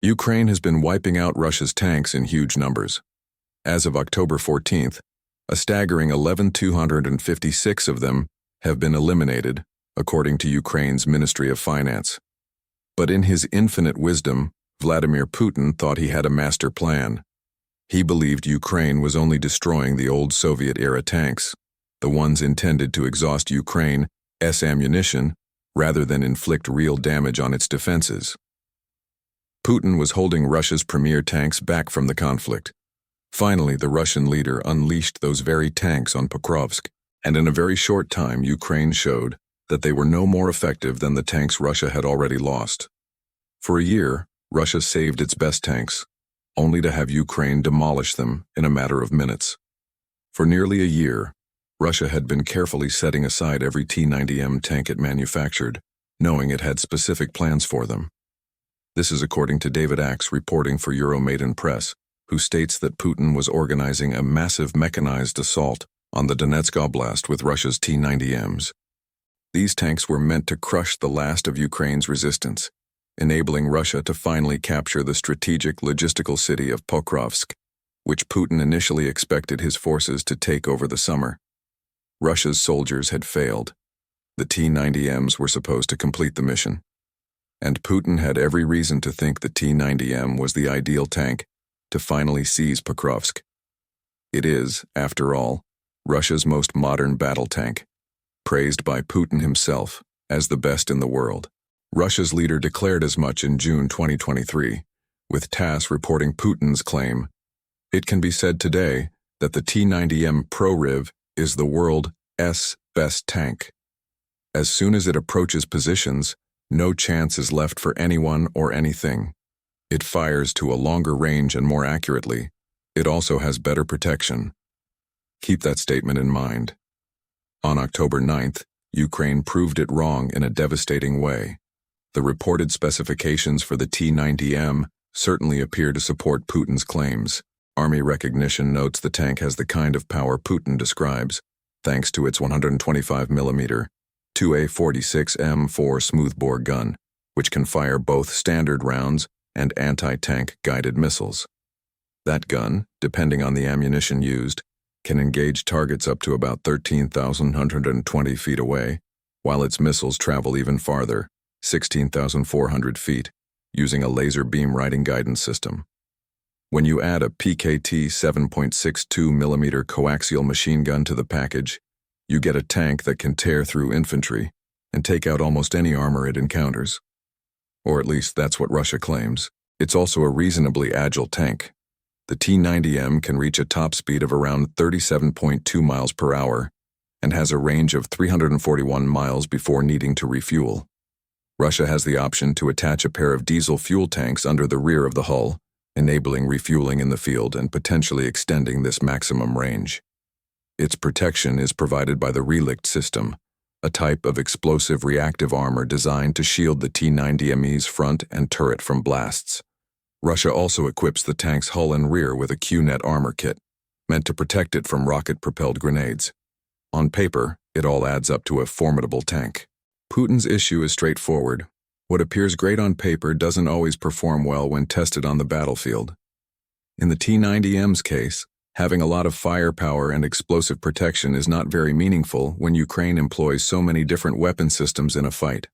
Ukraine has been wiping out Russia's tanks in huge numbers. As of October 14th, a staggering 11,256 of them have been eliminated, according to Ukraine's Ministry of Finance. But in his infinite wisdom, Vladimir Putin thought he had a master plan. He believed Ukraine was only destroying the old Soviet-era tanks, the ones intended to exhaust Ukraine's ammunition, rather than inflict real damage on its defenses. Putin was holding Russia's premier tanks back from the conflict. Finally, the Russian leader unleashed those very tanks on Pokrovsk, and in a very short time Ukraine showed that they were no more effective than the tanks Russia had already lost. For a year, Russia saved its best tanks, only to have Ukraine demolish them in a matter of minutes. For nearly a year, Russia had been carefully setting aside every T-90M tank it manufactured, knowing it had specific plans for them. This is according to David Axe reporting for Euromaidan Press, who states that Putin was organizing a massive mechanized assault on the Donetsk Oblast with Russia's T-90Ms. These tanks were meant to crush the last of Ukraine's resistance, enabling Russia to finally capture the strategic logistical city of Pokrovsk, which Putin initially expected his forces to take over the summer. Russia's soldiers had failed. The T-90Ms were supposed to complete the mission. And Putin had every reason to think the T-90M was the ideal tank to finally seize Pokrovsk. It is, after all, Russia's most modern battle tank, praised by Putin himself as the best in the world. Russia's leader declared as much in June 2023, with TASS reporting Putin's claim. It can be said today that the T-90M ProRiv is the world's best tank. As soon as it approaches positions, no chance is left for anyone or anything. It fires to a longer range and more accurately. It also has better protection. Keep that statement in mind. On October 9th, Ukraine proved it wrong in a devastating way. The reported specifications for the T-90M certainly appear to support Putin's claims. Army Recognition notes the tank has the kind of power Putin describes, thanks to its 125mm 2A46 M4 smoothbore gun, which can fire both standard rounds and anti-tank guided missiles. That gun, depending on the ammunition used, can engage targets up to about 13,120 feet away, while its missiles travel even farther, 16,400 feet, using a laser beam riding guidance system. When you add a PKT 7.62mm coaxial machine gun to the package, you get a tank that can tear through infantry and take out almost any armor it encounters. Or at least that's what Russia claims. It's also a reasonably agile tank. The T-90M can reach a top speed of around 37.2 miles per hour and has a range of 341 miles before needing to refuel. Russia has the option to attach a pair of diesel fuel tanks under the rear of the hull, enabling refueling in the field and potentially extending this maximum range. Its protection is provided by the relict system, a type of explosive reactive armor designed to shield the T-90M's front and turret from blasts. Russia also equips the tank's hull and rear with a Q-net armor kit, meant to protect it from rocket-propelled grenades. On paper, it all adds up to a formidable tank. Putin's issue is straightforward. What appears great on paper doesn't always perform well when tested on the battlefield. In the T-90M's case, having a lot of firepower and explosive protection is not very meaningful when Ukraine employs so many different weapon systems in a fight.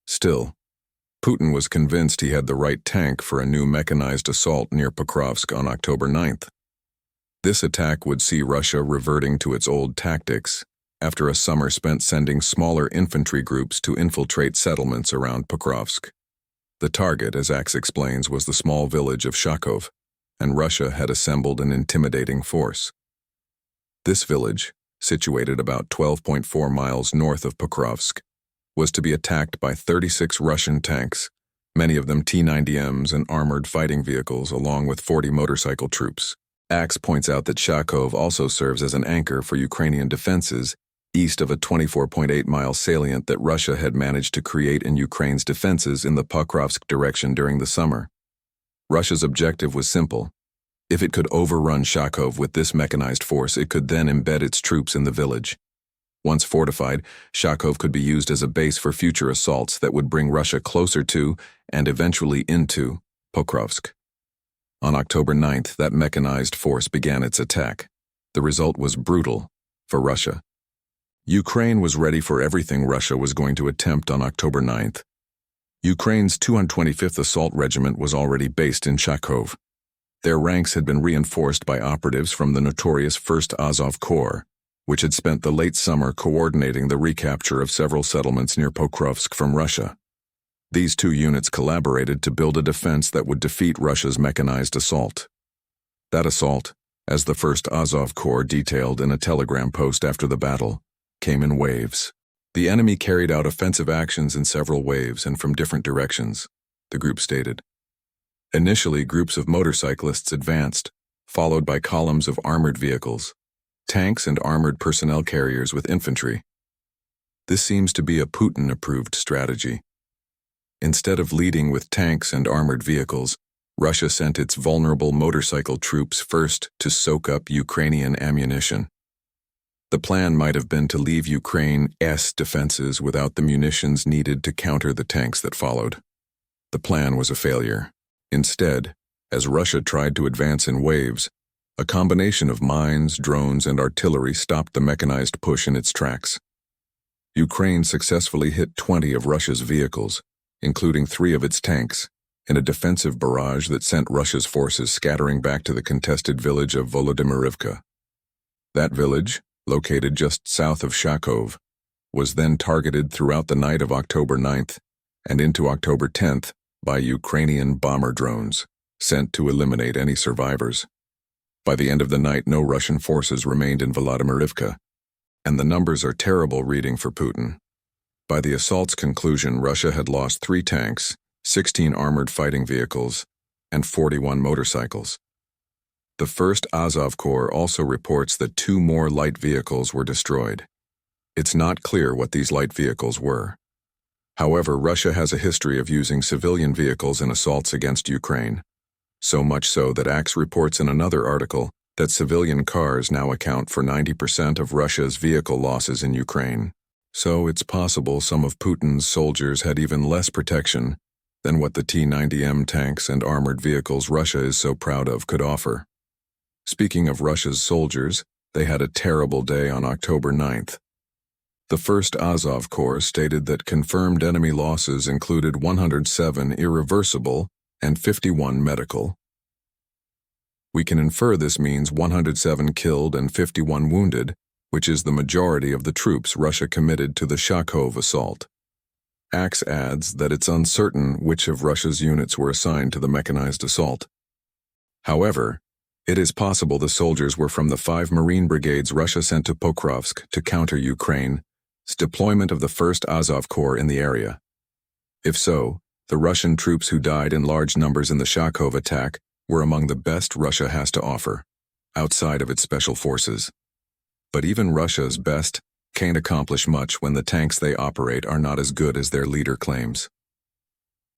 Still, Putin was convinced he had the right tank for a new mechanized assault near Pokrovsk on October 9th. This attack would see Russia reverting to its old tactics after a summer spent sending smaller infantry groups to infiltrate settlements around Pokrovsk. The target, as Axe explains, was the small village of Shakov, and Russia had assembled an intimidating force. This village, situated about 12.4 miles north of Pokrovsk, was to be attacked by 36 Russian tanks, many of them T-90Ms and armored fighting vehicles, along with 40 motorcycle troops. Axe points out that Shakov also serves as an anchor for Ukrainian defenses east of a 24.8-mile salient that Russia had managed to create in Ukraine's defenses in the Pokrovsk direction during the summer. Russia's objective was simple. If it could overrun Shakov with this mechanized force, it could then embed its troops in the village. Once fortified, Shakov could be used as a base for future assaults that would bring Russia closer to, and eventually into, Pokrovsk. On October 9th, that mechanized force began its attack. The result was brutal for Russia. Ukraine was ready for everything Russia was going to attempt on October 9th. Ukraine's 225th Assault Regiment was already based in Charkov. Their ranks had been reinforced by operatives from the notorious 1st Azov Corps, which had spent the late summer coordinating the recapture of several settlements near Pokrovsk from Russia. These two units collaborated to build a defense that would defeat Russia's mechanized assault. That assault, as the 1st Azov Corps detailed in a telegram post after the battle, came in waves. The enemy carried out offensive actions in several waves and from different directions, the group stated. Initially, groups of motorcyclists advanced, followed by columns of armored vehicles, tanks and armored personnel carriers with infantry. This seems to be a Putin-approved strategy. Instead of leading with tanks and armored vehicles, Russia sent its vulnerable motorcycle troops first to soak up Ukrainian ammunition. The plan might have been to leave Ukraine's defenses without the munitions needed to counter the tanks that followed. The plan was a failure. Instead, as Russia tried to advance in waves, a combination of mines, drones, and artillery stopped the mechanized push in its tracks. Ukraine successfully hit 20 of Russia's vehicles, including 3 of its tanks, in a defensive barrage that sent Russia's forces scattering back to the contested village of Volodymyrivka. That village, located just south of Charkov, was then targeted throughout the night of October 9th and into October 10th by Ukrainian bomber drones, sent to eliminate any survivors. By the end of the night, no Russian forces remained in Volodymyrivka, and the numbers are terrible reading for Putin. By the assault's conclusion, Russia had lost 3 tanks, 16 armored fighting vehicles, and 41 motorcycles. The 1st Azov Corps also reports that 2 more light vehicles were destroyed. It's not clear what these light vehicles were. However, Russia has a history of using civilian vehicles in assaults against Ukraine, so much so that Axe reports in another article that civilian cars now account for 90% of Russia's vehicle losses in Ukraine. So it's possible some of Putin's soldiers had even less protection than what the T-90M tanks and armored vehicles Russia is so proud of could offer. Speaking of Russia's soldiers, they had a terrible day on October 9th. The 1st Azov Corps stated that confirmed enemy losses included 107 irreversible and 51 medical. We can infer this means 107 killed and 51 wounded, which is the majority of the troops Russia committed to the Charkov assault. Axe adds that it's uncertain which of Russia's units were assigned to the mechanized assault. However, it is possible the soldiers were from the 5 Marine brigades Russia sent to Pokrovsk to counter Ukraine's deployment of the 1st Azov Corps in the area. If so, the Russian troops who died in large numbers in the Charkov attack were among the best Russia has to offer, outside of its special forces. But even Russia's best can't accomplish much when the tanks they operate are not as good as their leader claims.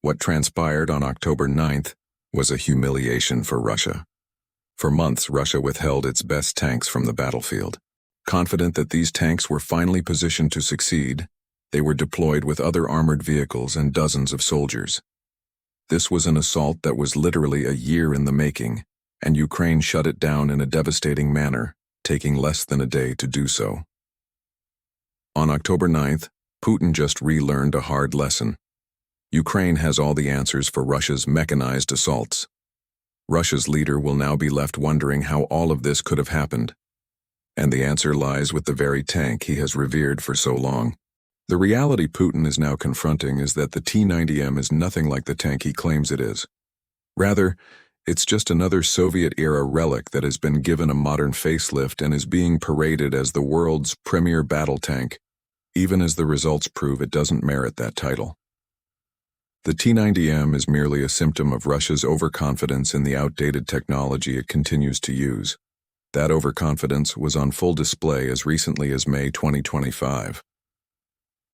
What transpired on October 9th was a humiliation for Russia. For months, Russia withheld its best tanks from the battlefield. Confident that these tanks were finally positioned to succeed, they were deployed with other armored vehicles and dozens of soldiers. This was an assault that was literally a year in the making, and Ukraine shut it down in a devastating manner, taking less than a day to do so. On October 9th, Putin just relearned a hard lesson. Ukraine has all the answers for Russia's mechanized assaults. Russia's leader will now be left wondering how all of this could have happened. And the answer lies with the very tank he has revered for so long. The reality Putin is now confronting is that the T-90M is nothing like the tank he claims it is. Rather, it's just another Soviet-era relic that has been given a modern facelift and is being paraded as the world's premier battle tank, even as the results prove it doesn't merit that title. The T-90M is merely a symptom of Russia's overconfidence in the outdated technology it continues to use. That overconfidence was on full display as recently as May 2025.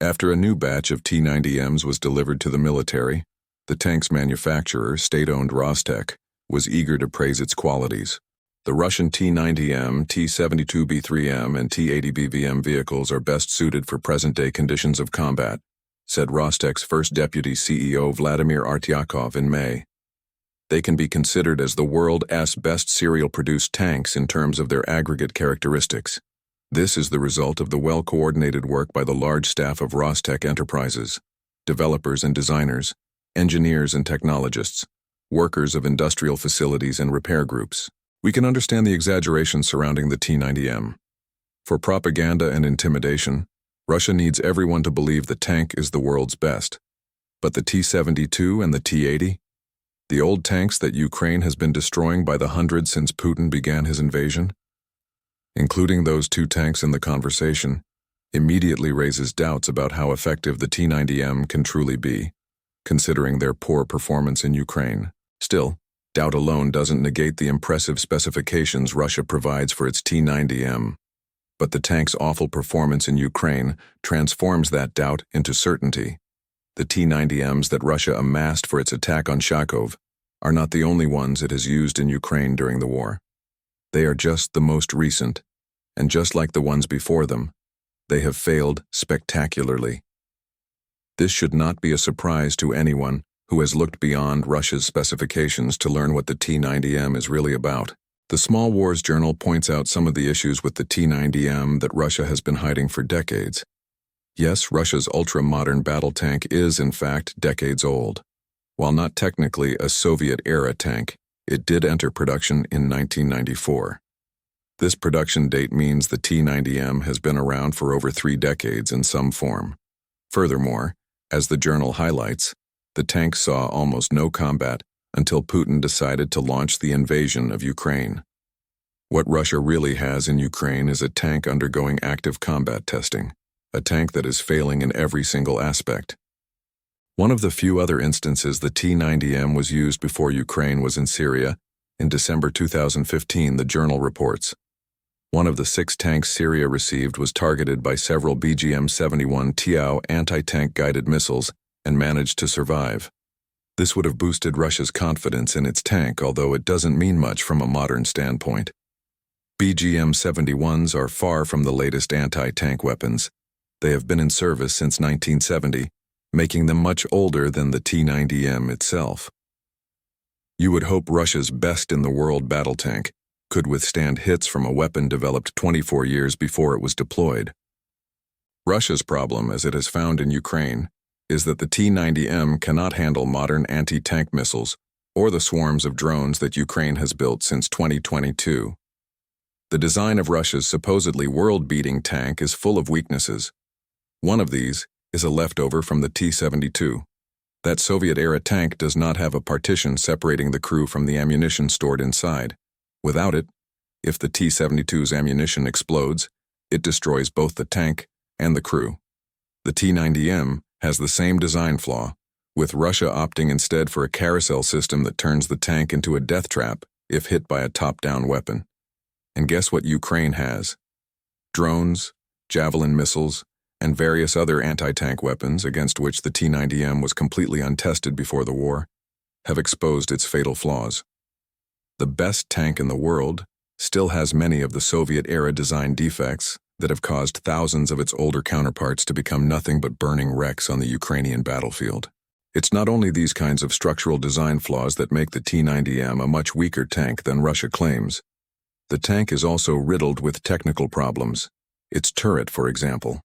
After a new batch of T-90Ms was delivered to the military, the tank's manufacturer, state-owned Rostec, was eager to praise its qualities. The Russian T-90M, T-72B3M, and T-80BVM vehicles are best suited for present-day conditions of combat, said Rostec's first deputy CEO Vladimir Artyakov in May. They can be considered as the world's best serial-produced tanks in terms of their aggregate characteristics. This is the result of the well-coordinated work by the large staff of Rostec Enterprises, developers and designers, engineers and technologists, workers of industrial facilities and repair groups. We can understand the exaggeration surrounding the T-90M. For propaganda and intimidation, Russia needs everyone to believe the tank is the world's best. But the T-72 and the T-80? The old tanks that Ukraine has been destroying by the hundreds since Putin began his invasion? Including those two tanks in the conversation immediately raises doubts about how effective the T-90M can truly be, considering their poor performance in Ukraine. Still, doubt alone doesn't negate the impressive specifications Russia provides for its T-90M. But the tank's awful performance in Ukraine transforms that doubt into certainty. The T-90Ms that Russia amassed for its attack on Kharkov are not the only ones it has used in Ukraine during the war. They are just the most recent, and just like the ones before them, they have failed spectacularly. This should not be a surprise to anyone who has looked beyond Russia's specifications to learn what the T-90M is really about. The Small Wars Journal points out some of the issues with the T-90M that Russia has been hiding for decades. Yes, Russia's ultra-modern battle tank is, in fact, decades old. While not technically a Soviet-era tank, it did enter production in 1994. This production date means the T-90M has been around for over 3 decades in some form. Furthermore, as the journal highlights, the tank saw almost no combat until Putin decided to launch the invasion of Ukraine. What Russia really has in Ukraine is a tank undergoing active combat testing, a tank that is failing in every single aspect. One of the few other instances the T-90M was used before Ukraine was in Syria, in December 2015, the journal reports. One of the 6 tanks Syria received was targeted by several BGM-71 Tiao anti-tank guided missiles and managed to survive. This would have boosted Russia's confidence in its tank, although it doesn't mean much from a modern standpoint. BGM-71s are far from the latest anti-tank weapons. They have been in service since 1970, making them much older than the T-90M itself. You would hope Russia's best-in-the-world battle tank could withstand hits from a weapon developed 24 years before it was deployed. Russia's problem, as it has found in Ukraine, is that the T-90M cannot handle modern anti-tank missiles or the swarms of drones that Ukraine has built since 2022. The design of Russia's supposedly world-beating tank is full of weaknesses. One of these is a leftover from the T-72. That Soviet-era tank does not have a partition separating the crew from the ammunition stored inside. Without it, if the T-72's ammunition explodes, it destroys both the tank and the crew. The T-90M has the same design flaw, with Russia opting instead for a carousel system that turns the tank into a death trap if hit by a top-down weapon. And guess what Ukraine has? Drones, Javelin missiles, and various other anti-tank weapons against which the T-90M was completely untested before the war, have exposed its fatal flaws. The best tank in the world still has many of the Soviet-era design defects that have caused thousands of its older counterparts to become nothing but burning wrecks on the Ukrainian battlefield. It's not only these kinds of structural design flaws that make the T-90M a much weaker tank than Russia claims. The tank is also riddled with technical problems. Its turret, for example.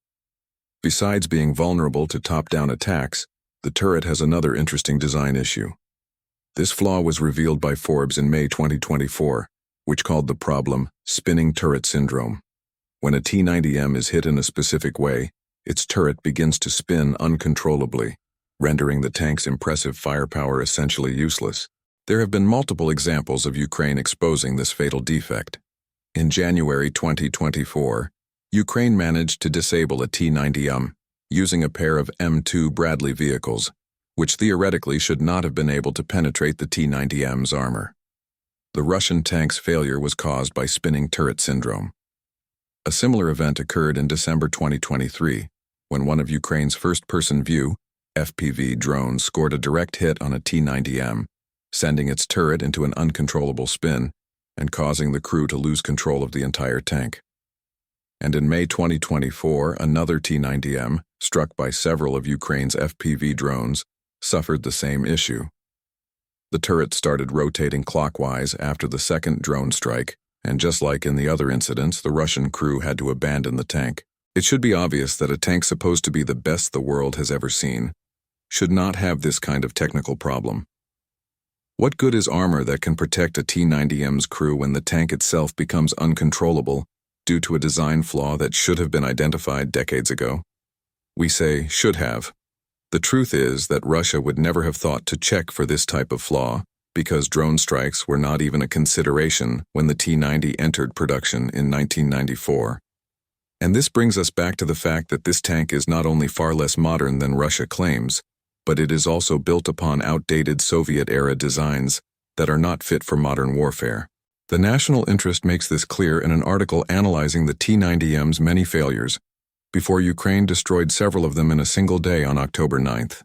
Besides being vulnerable to top-down attacks, the turret has another interesting design issue. This flaw was revealed by Forbes in May 2024, which called the problem spinning turret syndrome. When a T-90M is hit in a specific way, its turret begins to spin uncontrollably, rendering the tank's impressive firepower essentially useless. There have been multiple examples of Ukraine exposing this fatal defect. In January 2024, Ukraine managed to disable a T-90M using a pair of M2 Bradley vehicles, which theoretically should not have been able to penetrate the T-90M's armor. The Russian tank's failure was caused by spinning turret syndrome. A similar event occurred in December 2023, when one of Ukraine's first-person view, FPV drones scored a direct hit on a T-90M, sending its turret into an uncontrollable spin and causing the crew to lose control of the entire tank. And in May 2024, another T-90M, struck by several of Ukraine's FPV drones, suffered the same issue. The turret started rotating clockwise after the second drone strike, and just like in the other incidents, the Russian crew had to abandon the tank. It should be obvious that a tank supposed to be the best the world has ever seen should not have this kind of technical problem. What good is armor that can protect a T-90M's crew when the tank itself becomes uncontrollable due to a design flaw that should have been identified decades ago? We say should have. The truth is that Russia would never have thought to check for this type of flaw because drone strikes were not even a consideration when the T-90 entered production in 1994. And this brings us back to the fact that this tank is not only far less modern than Russia claims, but it is also built upon outdated Soviet-era designs that are not fit for modern warfare. The national interest makes this clear in an article analyzing the T-90M's many failures before Ukraine destroyed several of them in a single day on October 9th.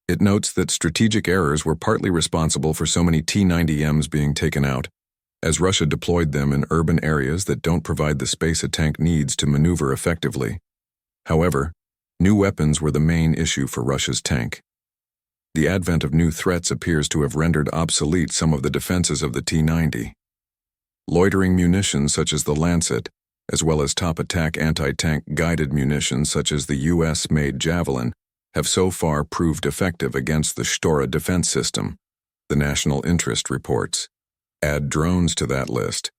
It notes that strategic errors were partly responsible for so many T-90Ms being taken out, as Russia deployed them in urban areas that don't provide the space a tank needs to maneuver effectively. However, new weapons were the main issue for Russia's tank. The advent of new threats appears to have rendered obsolete some of the defenses of the T-90. Loitering munitions such as the Lancet, as well as top-attack anti-tank guided munitions such as the US-made Javelin, have so far proved effective against the Shtora defense system, the National Interest reports. Add drones to that list.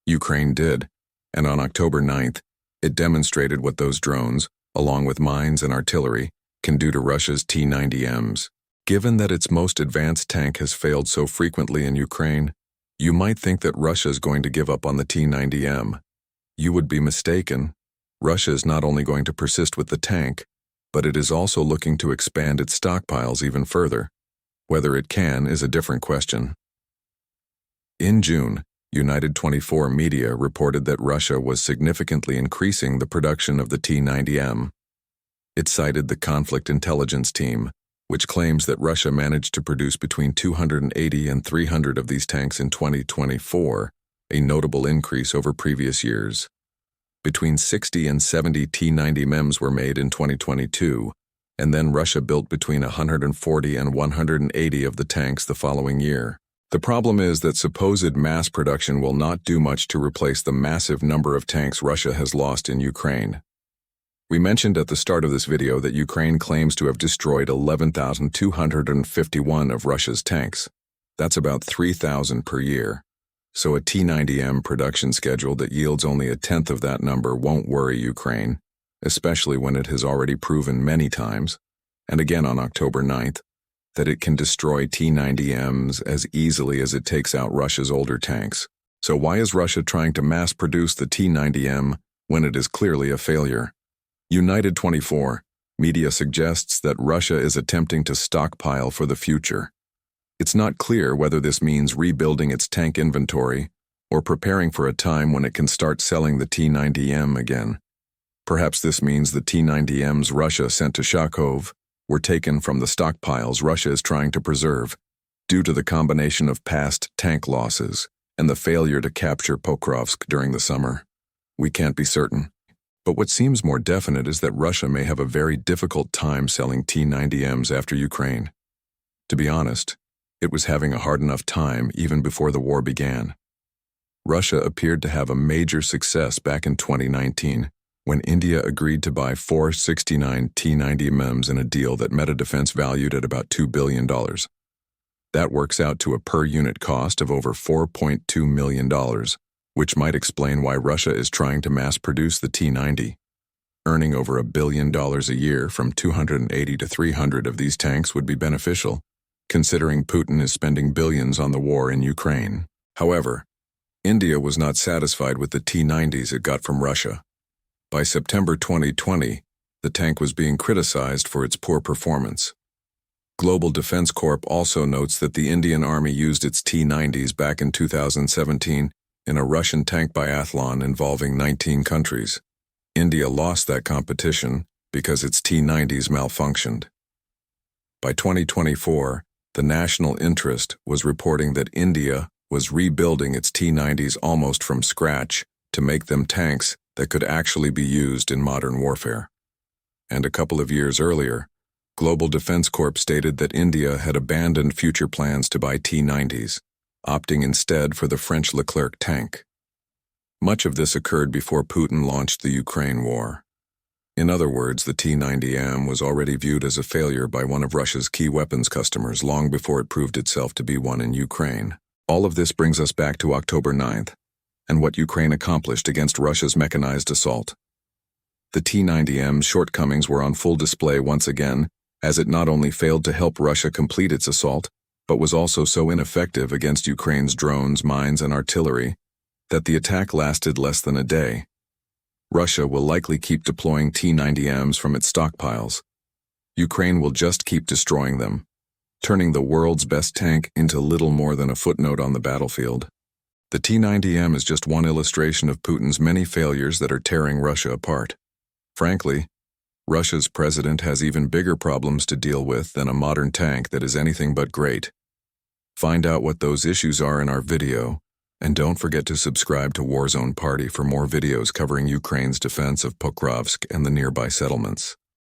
Ukraine did, and on October 9th, it demonstrated what those drones, along with mines and artillery, can do to Russia's T-90Ms. Given that its most advanced tank has failed so frequently in Ukraine, you might think that Russia is going to give up on the T-90M. You would be mistaken. Russia is not only going to persist with the tank, but it is also looking to expand its stockpiles even further. Whether it can is a different question. In June, United 24 media reported that Russia was significantly increasing the production of the T-90M. It cited the Conflict Intelligence Team, which claims that Russia managed to produce between 280 and 300 of these tanks in 2024, a notable increase over previous years. Between 60 and 70 T-90Ms were made in 2022, and then Russia built between 140 and 180 of the tanks the following year. The problem is that supposed mass production will not do much to replace the massive number of tanks Russia has lost in Ukraine. We mentioned at the start of this video that Ukraine claims to have destroyed 11,251 of Russia's tanks. That's about 3,000 per year. So a T-90M production schedule that yields only a tenth of that number won't worry Ukraine, especially when it has already proven many times, and again on October 9th, that it can destroy T-90Ms as easily as it takes out Russia's older tanks. So why is Russia trying to mass produce the T-90M when it is clearly a failure? United 24 media suggests that Russia is attempting to stockpile for the future. It's not clear whether this means rebuilding its tank inventory or preparing for a time when it can start selling the T-90M again. Perhaps this means the T-90Ms Russia sent to Kharkov were taken from the stockpiles Russia is trying to preserve due to the combination of past tank losses and the failure to capture Pokrovsk during the summer. We can't be certain. But what seems more definite is that Russia may have a very difficult time selling T-90Ms after Ukraine. To be honest, it was having a hard enough time even before the war began. Russia appeared to have a major success back in 2019 when India agreed to buy 469 T-90Ms in a deal that met a defense valued at about $2 billion. That works out to a per-unit cost of over $4.2 million, which might explain why Russia is trying to mass-produce the T-90. Earning over $1 billion a year from 280 to 300 of these tanks would be beneficial, considering Putin is spending billions on the war in Ukraine. However, India was not satisfied with the T-90s it got from Russia. By September 2020, the tank was being criticized for its poor performance. Global Defense Corp also notes that the Indian Army used its T-90s back in 2017 in a Russian tank biathlon involving 19 countries. India lost that competition because its T-90s malfunctioned. By 2024, the National Interest was reporting that India was rebuilding its T-90s almost from scratch to make them tanks that could actually be used in modern warfare. And a couple of years earlier, Global Defense Corp stated that India had abandoned future plans to buy T-90s, opting instead for the French Leclerc tank. Much of this occurred before Putin launched the Ukraine war. In other words, the T-90M was already viewed as a failure by one of Russia's key weapons customers long before it proved itself to be one in Ukraine. All of this brings us back to October 9th, and what Ukraine accomplished against Russia's mechanized assault. The T-90M's shortcomings were on full display once again, as it not only failed to help Russia complete its assault, but was also so ineffective against Ukraine's drones, mines, and artillery that the attack lasted less than a day. Russia will likely keep deploying T-90Ms from its stockpiles. Ukraine will just keep destroying them, turning the world's best tank into little more than a footnote on the battlefield. The T-90M is just one illustration of Putin's many failures that are tearing Russia apart. Frankly, Russia's president has even bigger problems to deal with than a modern tank that is anything but great. Find out what those issues are in our video, and don't forget to subscribe to Warzone Party for more videos covering Ukraine's defense of Pokrovsk and the nearby settlements.